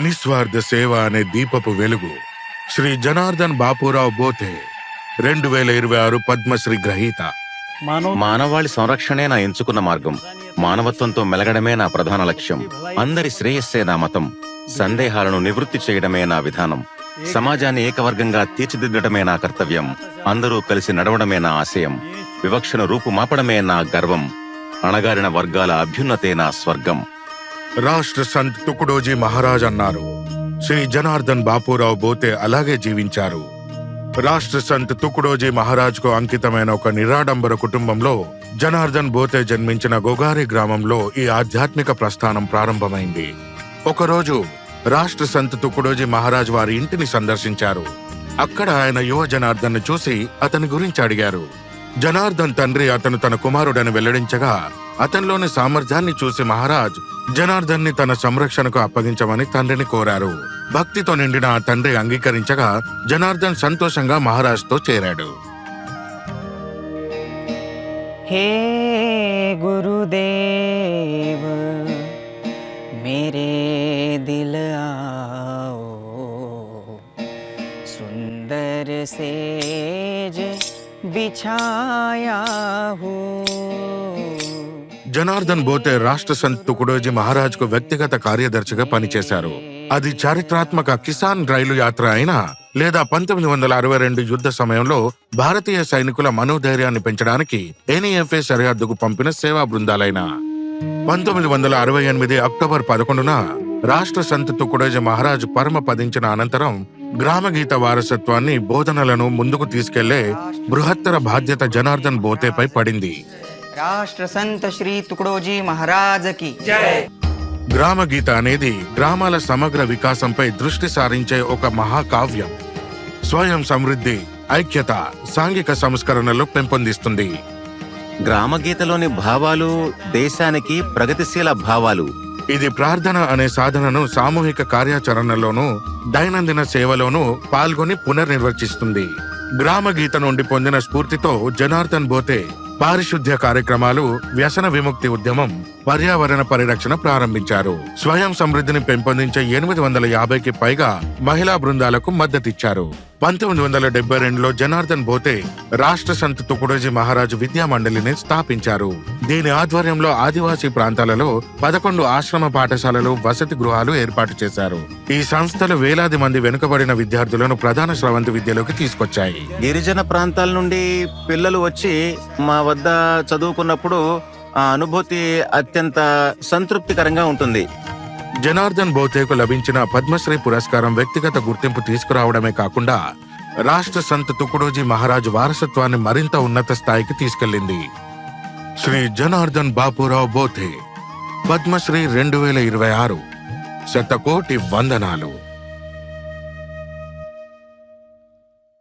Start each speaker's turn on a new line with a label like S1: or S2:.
S1: నిస్వార్థ సేవ అనే దీపపు వెలుగు శ్రీ జనార్దన్ బాపురావు బోతే 2026 పద్మశ్రీ గ్రహీత.
S2: మానవాళి సంరక్షణే నా ఎంచుకున్న మార్గం. మానవత్వంతో మెలగడమే నా ప్రధాన లక్ష్యం. అందరి శ్రేయస్సే నా మతం. సందేహాలను నివృత్తి చేయడమే నా విధానం. సమాజాన్ని ఏకవర్గంగా తీర్చిదిద్దడమే నా కర్తవ్యం. అందరూ కలిసి నడవడమే నా ఆశయం. వివక్షను రూపుమాపడమే నా గర్వం. అణగారిన వర్గాల అభ్యున్నతే నా స్వర్గం.
S1: రాష్ట్ర సంత్ తుకుడోజీ మహారాజ్ అన్నారు. శ్రీ జనార్దన్ బాపురావు బోతే అలాగే జీవించారు. రాష్ట్ర సంత్ తుకుడోజీ మహారాజ్ కు అంకితమైన ఒక నిరాడంబర కుటుంబంలో జనార్దన్ బోతే జన్మించిన గోగారి గ్రామంలో ఈ ఆధ్యాత్మిక ప్రస్థానం ప్రారంభమైంది. ఒకరోజు రాష్ట్ర సంత్ తుకుడోజీ మహారాజ్ వారి ఇంటిని సందర్శించారు. అక్కడ ఆయన యువ జనార్దన్ ను చూసి అతని గురించి అడిగారు. జనార్దన్ తండ్రి అతను తన కుమారుడని వెల్లడించగా అతనిలోని సామర్థ్యాన్ని చూసి మహారాజ్ జనార్దన్ ని తన సంరక్షణకు అప్పగించమని తండ్రిని కోరారు. భక్తితో నిండిన ఆ తండ్రి అంగీకరించగా జనార్దన్ సంతోషంగా మహారాజ్ తో చేరాడు.
S3: हे गुरुदेव मेरे दिल आओ, सुंदर सेज बिछाया हूँ.
S1: జనార్దన్ బోతే రాష్ట్ర సంత్ తుకుడోజీ మహారాజ్ కు వ్యక్తిగత కార్యదర్శిగా పనిచేశారు. అది చారిత్రాత్మక కిసాన్ రైలు యాత్ర అయినా లేదా 1962 యుద్ధ సమయంలో భారతీయ సైనికుల మనోధైర్యాన్ని పెంచడానికి ఎన్ఈఎఫ్ఏ సరిహద్దుకు పంపిన సేవా బృందాలైన 1968 అక్టోబర్ 11న రాష్ట్ర సంత్ తుకుడోజీ మహారాజ్ పరమ పదించిన అనంతరం గ్రామగీత వారసత్వాన్ని బోధనలను ముందుకు తీసుకెళ్లే బృహత్తర బాధ్యత జనార్దన్ బోతేపై పడింది.
S3: రాష్ట్ర సంత్ శ్రీ తుకుడోజీ మహారాజ్ కి జై.
S1: గ్రామగీత అనేది గ్రామాల సమగ్ర వికాసంపై దృష్టి సారించే ఒక మహాకావ్యం. స్వయం సమృద్ధి, ఐక్యత, సాంఘిక సంస్కరణలు పెంపొందిస్తుంది.
S2: గ్రామగీతలోని భావాలు దేశానికి ప్రగతిశీల భావాలు.
S1: ఇది ప్రార్థన అనే సాధనను సామూహిక కార్యాచరణలోనూ దైనందిన సేవలోనూ పాల్గొని పునర్నిర్వచిస్తుంది. గ్రామగీత నుండి పొందిన స్ఫూర్తితో జనార్దన్ బోతే పారిశుద్ధ్య కార్యక్రమాలు, వ్యసన విముక్తి ఉద్యమం, పర్యావరణ పరిరక్షణ ప్రారంభించారు. స్వయం సమృద్ధిని పెంపొందించే 850కి పైగా మహిళా బృందాలకు మద్దతిచ్చారు. 1972లో జనార్దన్ బోతే రాష్ట్ర సంత్ తుకుడోజీ మహారాజ్ విద్యా మండలిని స్థాపించారు. దీని ఆధ్వర్యంలో ఆదివాసీ ప్రాంతాలలో 11 ఆశ్రమ పాఠశాలలు, వసతి గృహాలు ఏర్పాటు చేశారు. ఈ సంస్థలు వేలాది మంది వెనుకబడిన విద్యార్థులను ప్రధాన స్రవంతి విద్యలోకి తీసుకొచ్చాయి.
S2: గిరిజన ప్రాంతాల నుండి పిల్లలు వచ్చి మా వద్ద చదువుకున్నప్పుడు ఆ అనుభూతి అత్యంత సంతృప్తికరంగా ఉంటుంది.
S1: జనార్దన్ బోతేకు లభించిన పద్మశ్రీ పురస్కారం వ్యక్తిగత గుర్తింపు తీసుకురావడమే కాకుండా రాష్ట్ర సంత్ తుకుడోజీ మహారాజ్ వారసత్వాన్ని మరింత ఉన్నత స్థాయికి తీసుకెళ్లింది. శ్రీ జనార్దన్ బాపురావు బోతే పద్మశ్రీ 2026. శతకోటి వందనాలు.